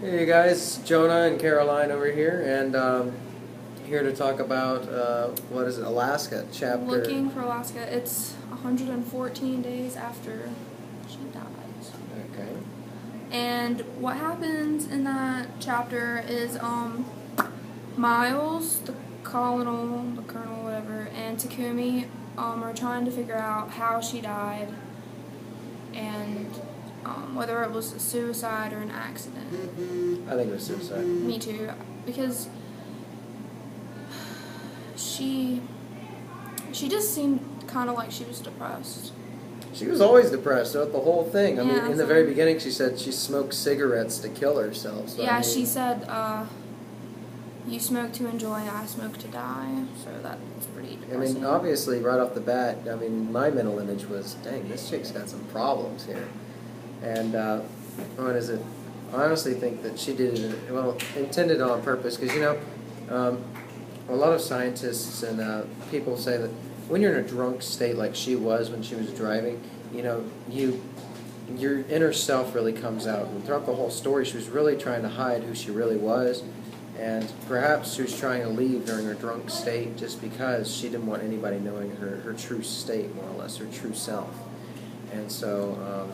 Hey guys, Jonah and Caroline over here, and here to talk about what is it, Alaska chapter. Looking for Alaska. It's 114 days after she dies. Okay. And what happens in that chapter is Miles, the colonel, whatever, and Takumi are trying to figure out how she died and whether it was a suicide or an accident. I think it was suicide. Me too, because she just seemed kind of like she was depressed. She was always depressed throughout the whole thing. I mean, in the so- very beginning, she said she smoked cigarettes to kill herself. So, Yeah, I mean, she said, you smoke to enjoy, I smoke to die. So that's pretty I depressing. mean, obviously, right off the bat, I mean, my mental image was, dang, this chick's got some problems here. And what is it? I honestly think that she did it, well, intended on purpose, because, you know, a lot of scientists and people say that when you're in a drunk state like she was when she was driving, you know, your inner self really comes out. And throughout the whole story, she was really trying to hide who she really was. And perhaps she was trying to leave during her drunk state just because she didn't want anybody knowing her true state, more or less, her true self. And so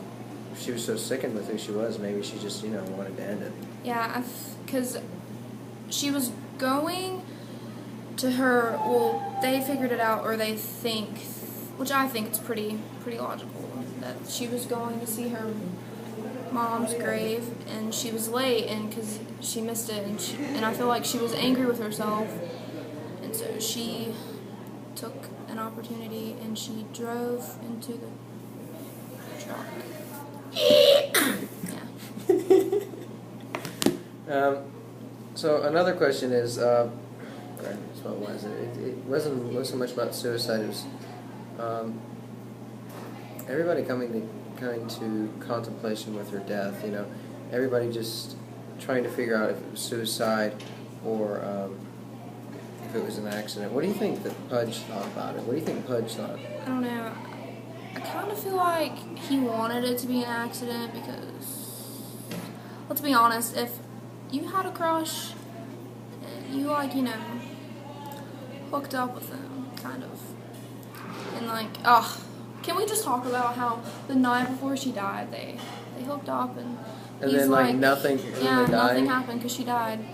she was so sickened with who she was, maybe she just, you know, wanted to end it. Yeah, because she was going to her, well, they figured it out, or they think, which I think it's pretty logical, that she was going to see her mom's grave, and she was late, and because she missed it, and I feel like she was angry with herself, and so she took an opportunity, and she drove into the truck. Yeah. So another question is, what was it? It wasn't so much about suicide. It was everybody coming to contemplation with her death. You know, everybody just trying to figure out if it was suicide or if it was an accident. What do you think that Pudge thought about it? What do you think Pudge thought? I don't know. I kind of feel like he wanted it to be an accident because, let's be honest, if you had a crush, you, like, you know, hooked up with him, kind of, and, like, can we just talk about how the night before she died, they hooked up, and And he's then, like, nothing, and yeah, then they died? nothing happened because she died.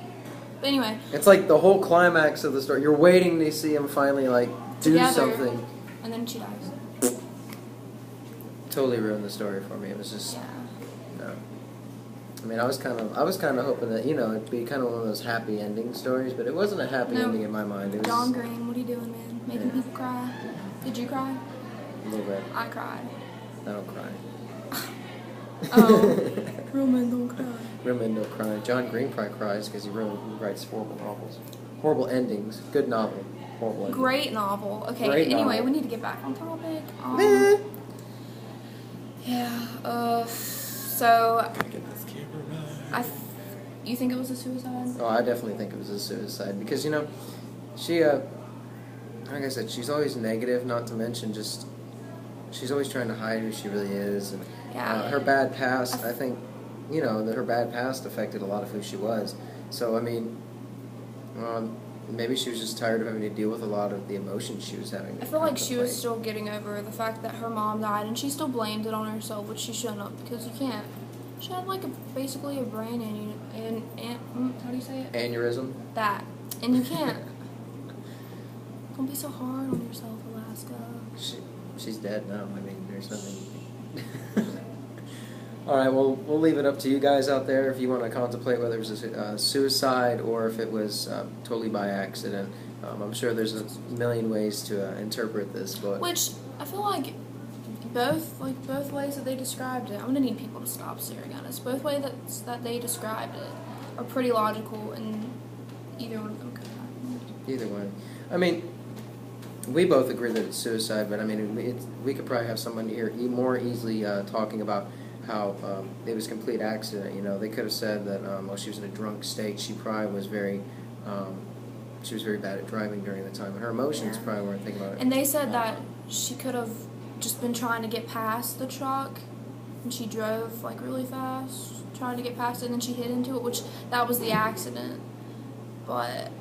But anyway. It's like the whole climax of the story. You're waiting to see him finally, like, do Together. something. And then she dies. Totally ruined the story for me. It was just, Yeah. no. I mean, I was kind of hoping that, you know, it'd be kind of one of those happy ending stories, but it wasn't a happy No. ending in my mind. It was John Green, what are you doing, man? Making Yeah. people cry. Did you cry? a little bit. I cried. I don't cry. Oh, real men don't cry. Real men don't cry. John Green probably cries because he writes horrible novels. Horrible endings. Good novel. Horrible ending. Great novel. Okay, Great anyway, novel. we need to get back on topic. Meh. Yeah, so, you think it was a suicide? Oh, I definitely think it was a suicide because, you know, she, like I said, she's always negative, not to mention just, she's always trying to hide who she really is. And Yeah. her bad past, I think, you know, that her bad past affected a lot of who she was. So, I mean, maybe she was just tired of having to deal with a lot of the emotions she was having. I feel like she was still getting over the fact that her mom died, and she still blamed it on herself, which she shouldn't have, because you can't. She had, like, basically a brain how do you say it? Aneurysm. That. And you can't. Don't be so hard on yourself, Alaska. She's dead now. I mean, there's nothing. All right, well, we'll leave it up to you guys out there if you want to contemplate whether it was a suicide or if it was totally by accident. I'm sure there's a million ways to interpret this, but Which, I feel like both ways that they described it, I'm going to need people to stop staring at us. Both ways that they described it are pretty logical, and either one of them could happen. either way. I mean, we both agree that it's suicide, but I mean, we could probably have someone here more easily talking about how it was a complete accident. You know, they could have said that while she was in a drunk state, she probably was very bad at driving during the time, and her emotions probably weren't thinking about it. And they said that she could have just been trying to get past the truck, and she drove like really fast, trying to get past it, and then she hit into it, which that was the accident. But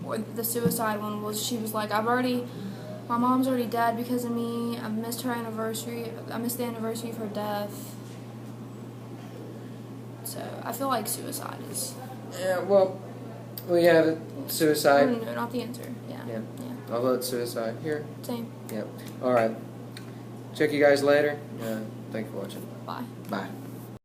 or the suicide one was, she was like, my mom's already dead because of me. I missed her anniversary. I missed the anniversary of her death. So I feel like suicide is. Yeah, well, we have it. Suicide. No, not the answer. Yeah. I'll vote suicide. Here. Same. Yep. All right. Check you guys later. Thanks for watching. Bye. Bye.